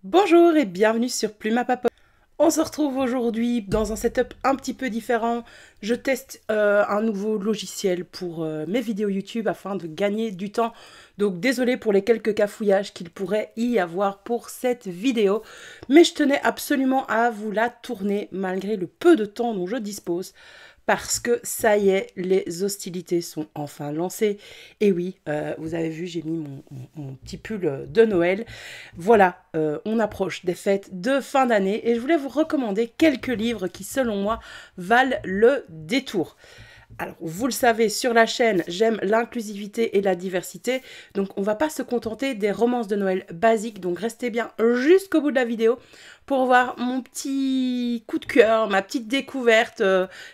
Bonjour et bienvenue sur Plume à Papote. On se retrouve aujourd'hui dans un setup un petit peu différent. Je teste un nouveau logiciel pour mes vidéos YouTube afin de gagner du temps. Donc désolé pour les quelques cafouillages qu'il pourrait y avoir pour cette vidéo. Mais je tenais absolument à vous la tourner malgré le peu de temps dont je dispose. Parce que ça y est, les hostilités sont enfin lancées. Et oui, vous avez vu, j'ai mis mon petit pull de Noël. Voilà, on approche des fêtes de fin d'année et je voulais vous recommander quelques livres qui, selon moi, valent le détour. Alors, vous le savez, sur la chaîne, j'aime l'inclusivité et la diversité. Donc, on va pas se contenter des romances de Noël basiques. Donc, restez bien jusqu'au bout de la vidéo pour voir mon petit coup de cœur, ma petite découverte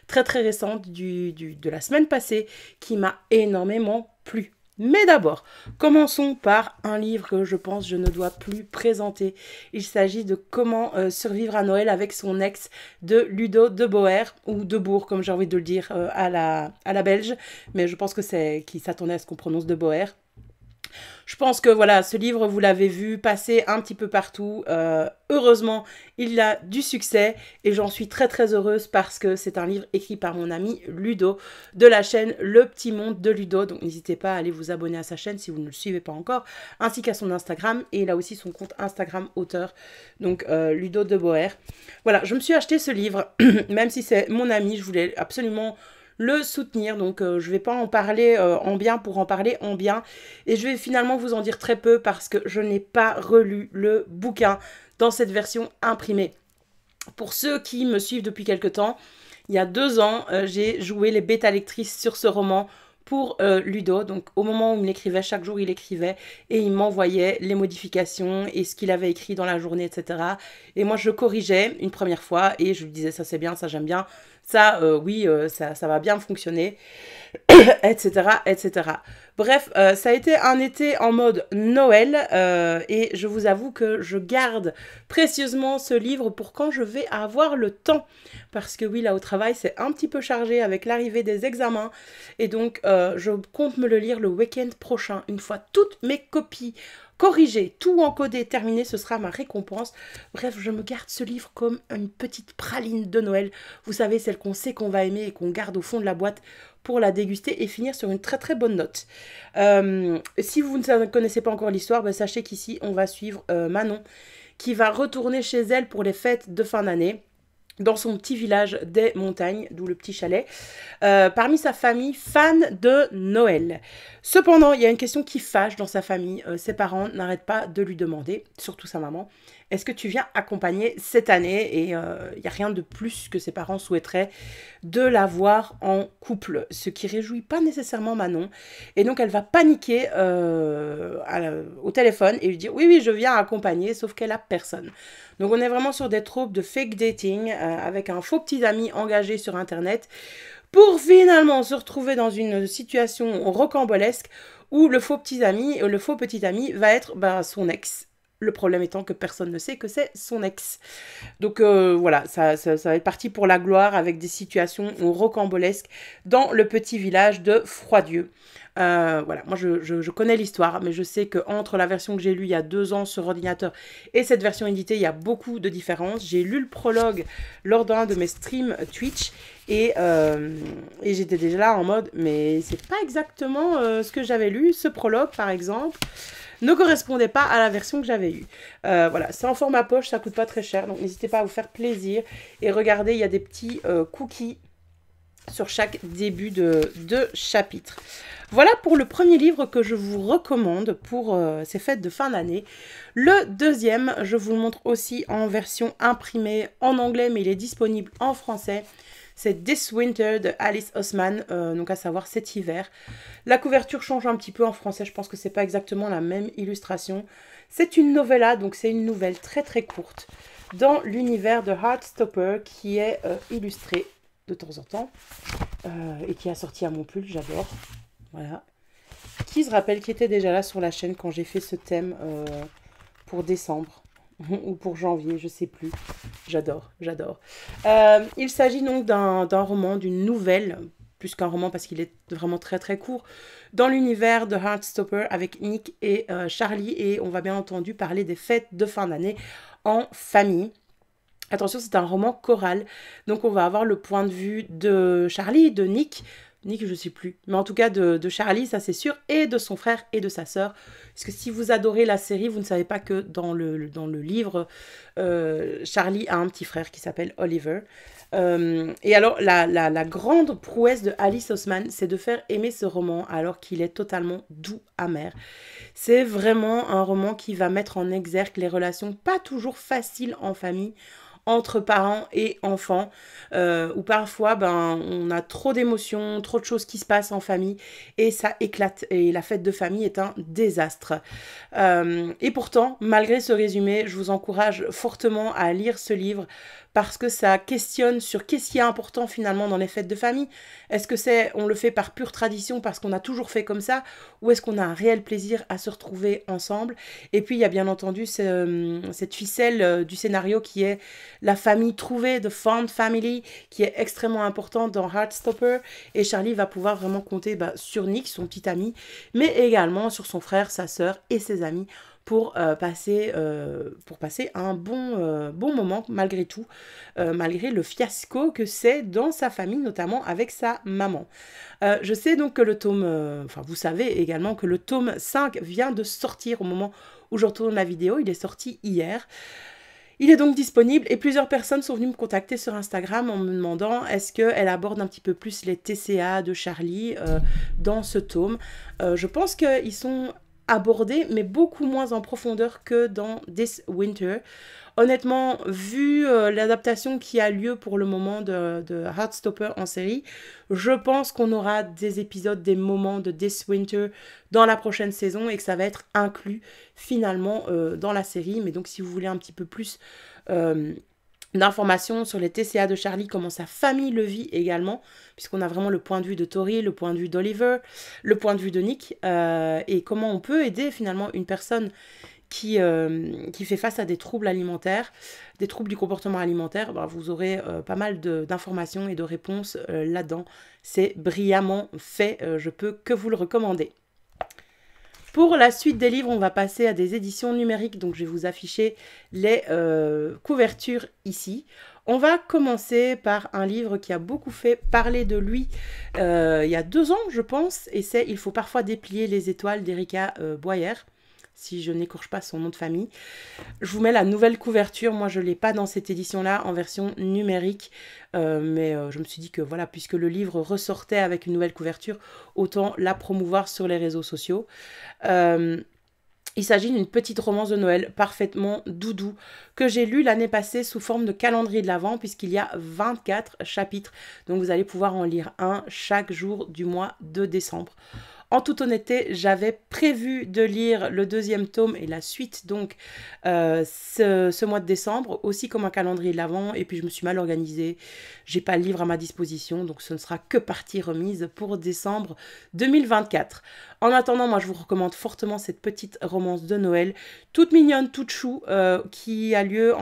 très très récente de la semaine passée qui m'a énormément plu. Mais d'abord, commençons par un livre que je pense je ne dois plus présenter. Il s'agit de Comment survivre à Noël avec son ex de Ludo de Boer, ou de Bourg comme j'ai envie de le dire à la belge, mais je pense que c'est qui s'attendait à ce qu'on prononce de Boer. Je pense que voilà, ce livre, vous l'avez vu passer un petit peu partout. Heureusement, il a du succès et j'en suis très très heureuse parce que c'est un livre écrit par mon ami Ludo de la chaîne Le Petit Monde de Ludo. Donc n'hésitez pas à aller vous abonner à sa chaîne si vous ne le suivez pas encore, ainsi qu'à son Instagram. Et il a aussi son compte Instagram auteur, donc Ludo de Boer. Voilà, je me suis acheté ce livre, même si c'est mon ami, je voulais absolument le soutenir. Donc je ne vais pas en parler en bien pour en parler en bien. Et je vais finalement vous en dire très peu parce que je n'ai pas relu le bouquin dans cette version imprimée. Pour ceux qui me suivent depuis quelque temps, il y a 2 ans, j'ai joué les bêta lectrices sur ce roman pour Ludo. Donc au moment où il m'écrivait, chaque jour il écrivait et il m'envoyait les modifications et ce qu'il avait écrit dans la journée, etc. Et moi je corrigeais une première fois et je lui disais ça c'est bien, ça j'aime bien, ça oui, ça va bien fonctionner, etc., etc. Bref, ça a été un été en mode Noël et je vous avoue que je garde précieusement ce livre pour quand je vais avoir le temps. Parce que oui, là au travail, c'est un petit peu chargé avec l'arrivée des examens et donc je compte me le lire le week-end prochain. Une fois toutes mes copies corrigé, tout encodé, terminé, ce sera ma récompense. Bref, je me garde ce livre comme une petite praline de Noël. Vous savez, celle qu'on sait qu'on va aimer et qu'on garde au fond de la boîte pour la déguster et finir sur une très très bonne note. Si vous ne connaissez pas encore l'histoire, ben, sachez qu'ici, on va suivre Manon qui va retourner chez elle pour les fêtes de fin d'année dans son petit village des montagnes, d'où le petit chalet, parmi sa famille fan de Noël. Cependant, il y a une question qui fâche dans sa famille. Ses parents n'arrêtent pas de lui demander, surtout sa maman, est-ce que tu viens accompagner cette année? Et il n'y a rien de plus que ses parents souhaiteraient de la voir en couple, ce qui réjouit pas nécessairement Manon. Et donc elle va paniquer au téléphone et lui dire oui, oui, je viens accompagner, sauf qu'elle a personne. Donc on est vraiment sur des tropes de fake dating avec un faux petit ami engagé sur internet pour finalement se retrouver dans une situation rocambolesque où le faux petit ami va être son ex. Le problème étant que personne ne sait que c'est son ex. Donc voilà, ça va être parti pour la gloire avec des situations rocambolesques dans le petit village de Froidieu. Voilà, moi je connais l'histoire, mais je sais qu'entre la version que j'ai lue il y a 2 ans sur ordinateur et cette version éditée, il y a beaucoup de différences. J'ai lu le prologue lors d'un de mes streams Twitch et j'étais déjà là en mode, mais c'est pas exactement ce que j'avais lu. Ce prologue, par exemple, ne correspondait pas à la version que j'avais eue. Voilà, c'est en format poche, ça coûte pas très cher, donc n'hésitez pas à vous faire plaisir. Et regardez, il y a des petits cookies sur chaque début de chapitre. Voilà pour le premier livre que je vous recommande pour ces fêtes de fin d'année. Le deuxième, je vous le montre aussi en version imprimée en anglais, mais il est disponible en français. C'est This Winter de Alice Oseman, donc à savoir cet hiver. La couverture change un petit peu en français, je pense que c'est pas exactement la même illustration. C'est une novella, donc c'est une nouvelle très très courte dans l'univers de Heartstopper qui est illustrée de temps en temps et qui a sorti à mon pull, j'adore. Voilà. Qui se rappelle qui était déjà là sur la chaîne quand j'ai fait ce thème pour décembre ou pour janvier, je sais plus. J'adore, j'adore. Il s'agit donc d'un roman, d'une nouvelle plus qu'un roman parce qu'il est vraiment très très court, dans l'univers de Heartstopper avec Nick et Charlie, et on va bien entendu parler des fêtes de fin d'année en famille. Attention, c'est un roman choral, donc on va avoir le point de vue de Charlie, de Nick, je sais plus, mais en tout cas de Charlie, ça c'est sûr, et de son frère et de sa sœur. Parce que si vous adorez la série, vous ne savez pas que dans le livre, Charlie a un petit frère qui s'appelle Oliver. Et alors, la grande prouesse de Alice Oseman, c'est de faire aimer ce roman alors qu'il est totalement doux, amer. C'est vraiment un roman qui va mettre en exergue les relations pas toujours faciles en famille, entre parents et enfants, où parfois on a trop d'émotions, trop de choses qui se passent en famille et ça éclate, et la fête de famille est un désastre. Et pourtant, malgré ce résumé, je vous encourage fortement à lire ce livre parce que ça questionne sur qu'est-ce qui est important finalement dans les fêtes de famille. Est-ce que on le fait par pure tradition parce qu'on a toujours fait comme ça, ou est-ce qu'on a un réel plaisir à se retrouver ensemble? Et puis il y a bien entendu cette ficelle du scénario qui est la famille trouvée, de found family, qui est extrêmement importante dans Heartstopper, et Charlie va pouvoir vraiment compter sur Nick, son petit ami, mais également sur son frère, sa sœur et ses amis pour passer un bon moment malgré tout, malgré le fiasco que c'est dans sa famille, notamment avec sa maman. Je sais donc que le tome, vous savez également que le tome 5 vient de sortir au moment où je retourne la vidéo, il est sorti hier. Il est donc disponible et plusieurs personnes sont venues me contacter sur Instagram en me demandant est-ce qu'elle aborde un petit peu plus les TCA de Charlie dans ce tome. Je pense qu'ils sont abordés, mais beaucoup moins en profondeur que dans This Winter. Honnêtement, vu l'adaptation qui a lieu pour le moment de Heartstopper en série, je pense qu'on aura des épisodes, des moments de This Winter dans la prochaine saison et que ça va être inclus finalement dans la série. Mais donc si vous voulez un petit peu plus d'informations sur les TCA de Charlie, comment sa famille le vit également, puisqu'on a vraiment le point de vue de Tori, le point de vue d'Oliver, le point de vue de Nick, et comment on peut aider finalement une personne qui fait face à des troubles alimentaires, des troubles du comportement alimentaire. Vous aurez pas mal d'informations et de réponses là-dedans. C'est brillamment fait, je peux que vous le recommander. Pour la suite des livres, on va passer à des éditions numériques, donc je vais vous afficher les couvertures ici. On va commencer par un livre qui a beaucoup fait parler de lui il y a 2 ans, je pense, et c'est « Il faut parfois déplier les étoiles » d'Erika Boyer, si je n'écorche pas son nom de famille. Je vous mets la nouvelle couverture. Moi, je ne l'ai pas dans cette édition-là, en version numérique. Mais je me suis dit que voilà, puisque le livre ressortait avec une nouvelle couverture, autant la promouvoir sur les réseaux sociaux. Il s'agit d'une petite romance de Noël parfaitement doudou que j'ai lue l'année passée sous forme de calendrier de l'Avent, puisqu'il y a 24 chapitres. Donc vous allez pouvoir en lire un chaque jour du mois de décembre. En toute honnêteté, j'avais prévu de lire le 2e tome et la suite donc ce mois de décembre, aussi comme un calendrier de l'Avent, et puis je me suis mal organisée. J'ai pas le livre à ma disposition, donc ce ne sera que partie remise pour décembre 2024. En attendant, moi je vous recommande fortement cette petite romance de Noël, toute mignonne, toute chou, qui a lieu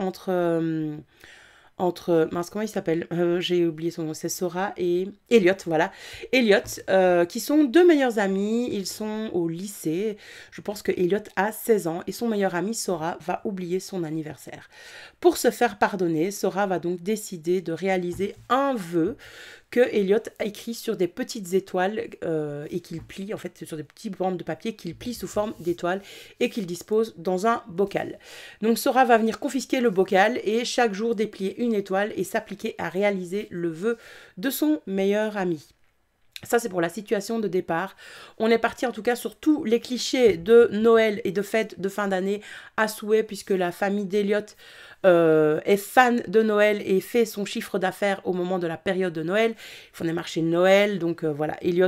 mince, comment il s'appelle, j'ai oublié son nom, c'est Sora et Elliot, voilà. Elliot, qui sont 2 meilleurs amis, ils sont au lycée. Je pense que Elliot a 16 ans et son meilleur ami Sora va oublier son anniversaire. Pour se faire pardonner, Sora va donc décider de réaliser un vœu que Elliot a écrit sur des petites étoiles et qu'il plie, en fait, sur des petites bandes de papier qu'il plie sous forme d'étoiles et qu'il dispose dans un bocal. Donc Sora va venir confisquer le bocal et chaque jour déplier une étoile et s'appliquer à réaliser le vœu de son meilleur ami. Ça, c'est pour la situation de départ. On est parti en tout cas sur tous les clichés de Noël et de fêtes de fin d'année à souhait, puisque la famille d'Elliot est fan de Noël et fait son chiffre d'affaires au moment de la période de Noël. Ils font des marchés de Noël, donc voilà, Elliot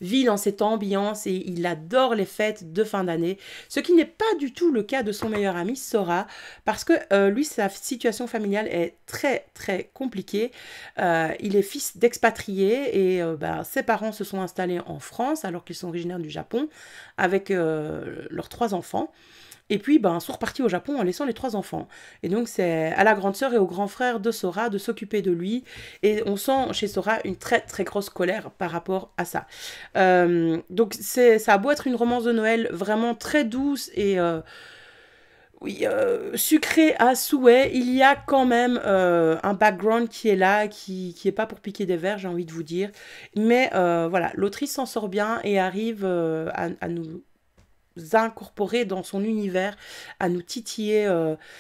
vit dans cette ambiance et il adore les fêtes de fin d'année. Ce qui n'est pas du tout le cas de son meilleur ami Sora, parce que lui, sa situation familiale est très très compliquée. Il est fils d'expatriés et ses parents se sont installés en France alors qu'ils sont originaires du Japon avec leurs 3 enfants. Et puis, ben, sont repartis au Japon en laissant les 3 enfants. Et donc, c'est à la grande sœur et au grand frère de Sora de s'occuper de lui. Et on sent chez Sora une très très grosse colère par rapport à ça. Donc, ça a beau être une romance de Noël vraiment très douce et oui, sucré à souhait, il y a quand même un background qui est là, qui est pas pour piquer des verres, j'ai envie de vous dire. Mais voilà, l'autrice s'en sort bien et arrive à nous incorporer dans son univers, à nous titiller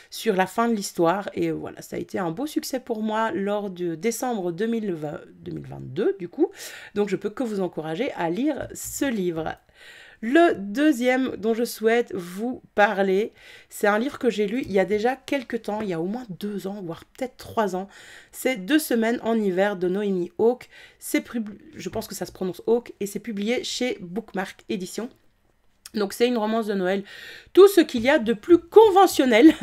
sur la fin de l'histoire. Et voilà, ça a été un beau succès pour moi lors de décembre 2022, du coup. Donc je peux que vous encourager à lire ce livre. Le deuxième dont je souhaite vous parler, c'est un livre que j'ai lu il y a déjà quelques temps, il y a au moins 2 ans, voire peut-être 3 ans. C'est 2 semaines en hiver de Noémie Hawke. Je pense que ça se prononce Hawke et c'est publié chez Bookmark Édition. Donc c'est une romance de Noël, tout ce qu'il y a de plus conventionnel.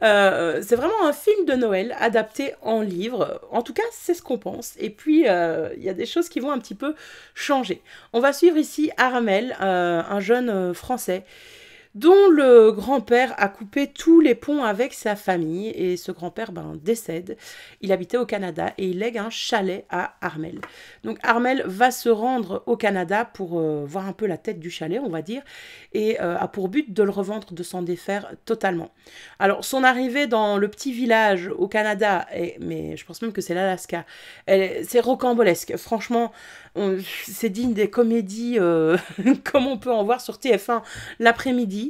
C'est vraiment un film de Noël adapté en livre. En tout cas, c'est ce qu'on pense. Et puis, il y a des choses qui vont un petit peu changer. On va suivre ici Armel, un jeune Français, dont le grand-père a coupé tous les ponts avec sa famille. Et ce grand-père décède. Il habitait au Canada et il lègue un chalet à Armel. Donc Armel va se rendre au Canada pour voir un peu la tête du chalet, on va dire, et a pour but de le revendre, de s'en défaire totalement. Alors son arrivée dans le petit village au Canada, mais je pense même que c'est l'Alaska, c'est rocambolesque. Franchement, c'est digne des comédies comme on peut en voir sur TF1 l'après-midi.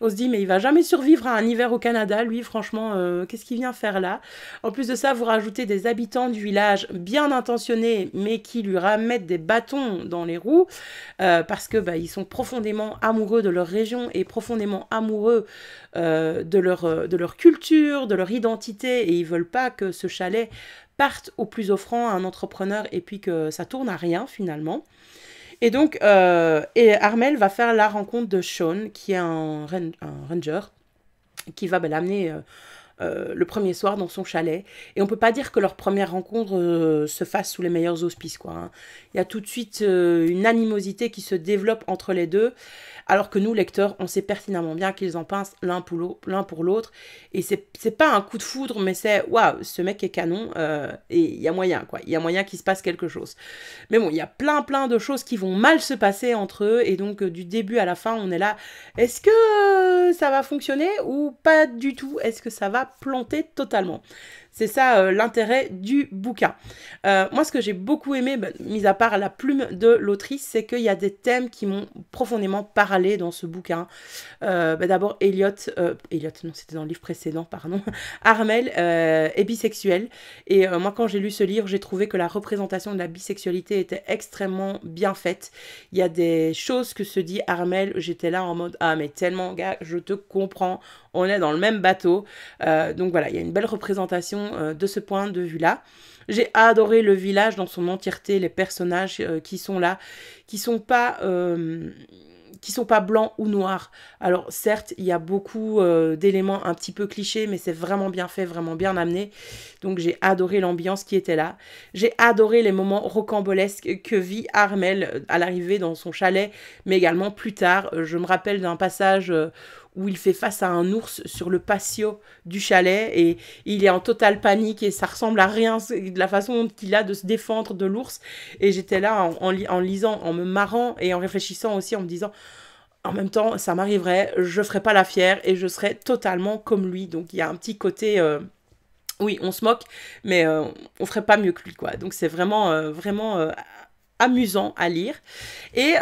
On se dit, mais il va jamais survivre à un hiver au Canada, lui, franchement, qu'est-ce qu'il vient faire là? En plus de ça, vous rajoutez des habitants du village bien intentionnés, mais qui lui remettent des bâtons dans les roues, parce que ils sont profondément amoureux de leur région et profondément amoureux de leur culture, de leur identité, et ils veulent pas que ce chalet parte au plus offrant à un entrepreneur et puis que ça tourne à rien finalement. Et donc, Armel va faire la rencontre de Sean, qui est un ranger, qui va l'amener le premier soir dans son chalet. Et on peut pas dire que leur première rencontre se fasse sous les meilleurs auspices, quoi, hein. Il y a tout de suite une animosité qui se développe entre les deux, alors que nous, lecteurs, on sait pertinemment bien qu'ils en pincent l'un pour l'autre. Et c'est pas un coup de foudre, mais c'est waouh, ce mec est canon, et il y a moyen, quoi. Il y a moyen qu'il se passe quelque chose. Mais bon, il y a plein de choses qui vont mal se passer entre eux, et donc du début à la fin, on est là. Est-ce que ça va fonctionner ou pas du tout? Est-ce que ça va planter totalement? C'est ça l'intérêt du bouquin. Moi, ce que j'ai beaucoup aimé, mis à part la plume de l'autrice, c'est qu'il y a des thèmes qui m'ont profondément parlé dans ce bouquin. D'abord, Elliot, non, c'était dans le livre précédent, pardon, Armel est bisexuel. Et moi, quand j'ai lu ce livre, j'ai trouvé que la représentation de la bisexualité était extrêmement bien faite. Il y a des choses que se dit Armel, j'étais là en mode, ah mais tellement, gars, je te comprends, on est dans le même bateau. Donc voilà, il y a une belle représentation de ce point de vue-là. J'ai adoré le village dans son entièreté, les personnages qui sont là, qui sont pas blancs ou noirs. Alors certes, il y a beaucoup d'éléments un petit peu clichés, mais c'est vraiment bien fait, vraiment bien amené. Donc j'ai adoré l'ambiance qui était là. J'ai adoré les moments rocambolesques que vit Armel à l'arrivée dans son chalet, mais également plus tard. Je me rappelle d'un passage où il fait face à un ours sur le patio du chalet et il est en totale panique et ça ressemble à rien de la façon qu'il a de se défendre de l'ours. Et j'étais là en lisant, en me marrant et en réfléchissant aussi, en me disant, en même temps, ça m'arriverait, je ferais pas la fière et je serais totalement comme lui. Donc il y a un petit côté... oui, on se moque, mais on ferait pas mieux que lui, quoi. Donc c'est vraiment amusant à lire. Et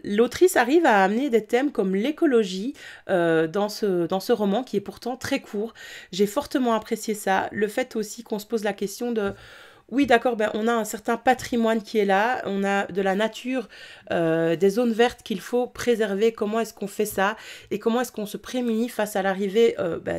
l'autrice arrive à amener des thèmes comme l'écologie dans ce roman qui est pourtant très court. J'ai fortement apprécié ça. Le fait aussi qu'on se pose la question de... Oui, d'accord, on a un certain patrimoine qui est là, on a de la nature, des zones vertes qu'il faut préserver. Comment est-ce qu'on fait ça? Et comment est-ce qu'on se prémunit face à l'arrivée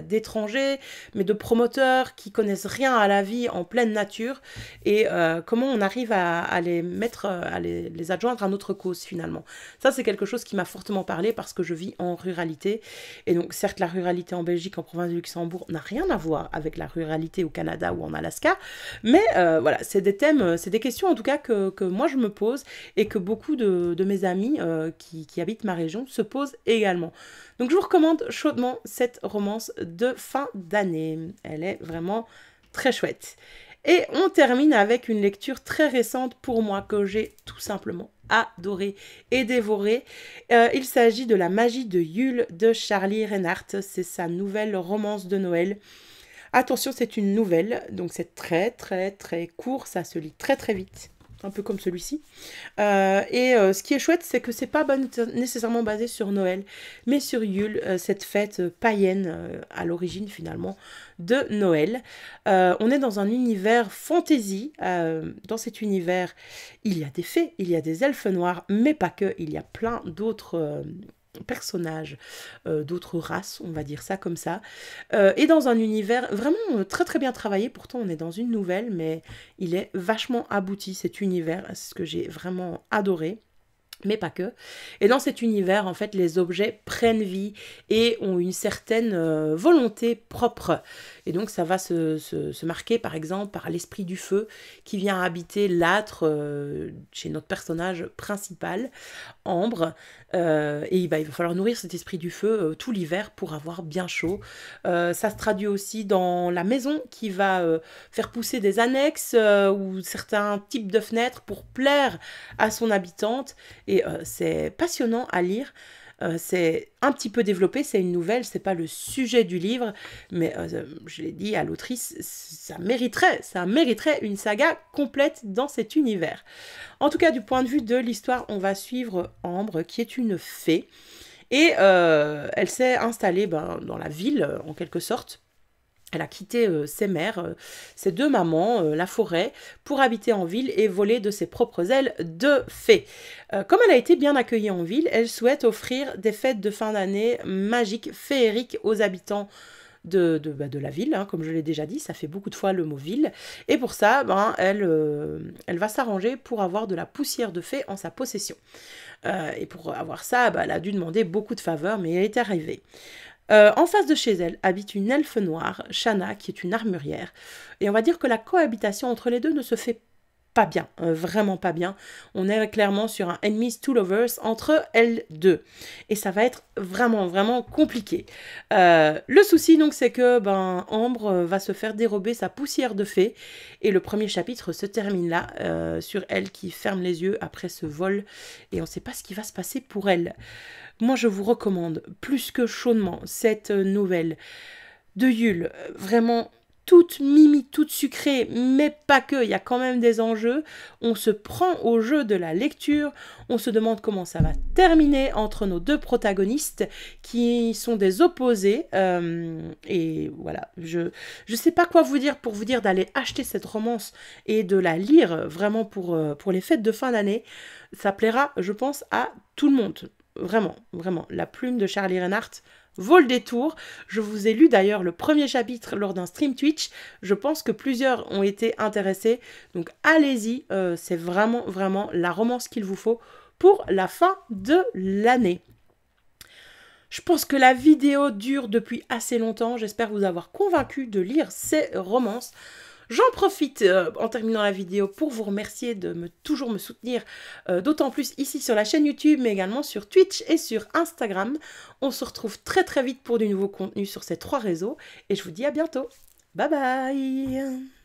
d'étrangers, mais de promoteurs qui connaissent rien à la vie en pleine nature? Et comment on arrive à les mettre, à les adjoindre à notre cause finalement? Ça, c'est quelque chose qui m'a fortement parlé parce que je vis en ruralité. Et donc, certes, la ruralité en Belgique, en province du Luxembourg, n'a rien à voir avec la ruralité au Canada ou en Alaska, mais Voilà, c'est des thèmes, c'est des questions en tout cas que moi je me pose et que beaucoup de mes amis qui habitent ma région se posent également. Donc je vous recommande chaudement cette romance de fin d'année. Elle est vraiment très chouette. Et on termine avec une lecture très récente pour moi que j'ai tout simplement adoré et dévoré. Il s'agit de La magie de Yule de Charlie Reinhardt. C'est sa nouvelle romance de Noël. Attention, c'est une nouvelle, donc c'est très très très court, ça se lit très très vite, un peu comme celui-ci. Ce qui est chouette, c'est que c'est pas nécessairement basé sur Noël, mais sur Yule, cette fête païenne à l'origine finalement de Noël. On est dans un univers fantasy. Dans cet univers, il y a des fées, il y a des elfes noirs, mais pas que, il y a plein d'autres personnages, d'autres races, on va dire ça comme ça, et dans un univers vraiment très très bien travaillé. Pourtant on est dans une nouvelle, mais il est vachement abouti cet univers, c'est ce que j'ai vraiment adoré. Mais pas que. Et dans cet univers, en fait, les objets prennent vie et ont une certaine volonté propre. Et donc, ça va se marquer, par exemple, par l'esprit du feu qui vient habiter l'âtre chez notre personnage principal, Ambre. Et il va falloir nourrir cet esprit du feu tout l'hiver pour avoir bien chaud. Ça se traduit aussi dans la maison qui va faire pousser des annexes ou certains types de fenêtres pour plaire à son habitante. Et c'est passionnant à lire. C'est un petit peu développé, c'est une nouvelle, c'est pas le sujet du livre, mais je l'ai dit à l'autrice, ça mériterait une saga complète dans cet univers. En tout cas, du point de vue de l'histoire, on va suivre Ambre, qui est une fée, et elle s'est installée dans la ville, en quelque sorte. Elle a quitté ses mères, ses deux mamans, la forêt, pour habiter en ville et voler de ses propres ailes de fée. Comme elle a été bien accueillie en ville, elle souhaite offrir des fêtes de fin d'année magiques, féeriques aux habitants de la ville, hein, comme je l'ai déjà dit, ça fait beaucoup de fois le mot ville. Et pour ça, elle va s'arranger pour avoir de la poussière de fée en sa possession. Et pour avoir ça, elle a dû demander beaucoup de faveurs, mais elle est arrivée. En face de chez elle habite une elfe noire, Shanna, qui est une armurière. Et on va dire que la cohabitation entre les deux ne se fait pas bien, vraiment pas bien. On est clairement sur un enemies to lovers entre elles deux. Et ça va être vraiment, vraiment compliqué. Le souci, donc, c'est que Ambre va se faire dérober sa poussière de fée. Et le premier chapitre se termine là, sur elle qui ferme les yeux après ce vol. Et on ne sait pas ce qui va se passer pour elle. Moi, je vous recommande plus que chaudement cette nouvelle de Yule, vraiment toute mimi, toute sucrée, mais pas que, il y a quand même des enjeux. On se prend au jeu de la lecture, on se demande comment ça va terminer entre nos deux protagonistes qui sont des opposés. Et voilà, je sais pas quoi vous dire pour vous dire d'aller acheter cette romance et de la lire vraiment pour les fêtes de fin d'année. Ça plaira, je pense, à tout le monde. Vraiment, vraiment. La plume de Charlie Reinhardt vaut le détour. Je vous ai lu d'ailleurs le premier chapitre lors d'un stream Twitch. Je pense que plusieurs ont été intéressés. Donc allez-y, c'est vraiment, vraiment la romance qu'il vous faut pour la fin de l'année. Je pense que la vidéo dure depuis assez longtemps. J'espère vous avoir convaincu de lire ces romances. J'en profite en terminant la vidéo pour vous remercier de toujours me soutenir, d'autant plus ici sur la chaîne YouTube, mais également sur Twitch et sur Instagram. On se retrouve très très vite pour du nouveau contenu sur ces 3 réseaux et je vous dis à bientôt. Bye bye!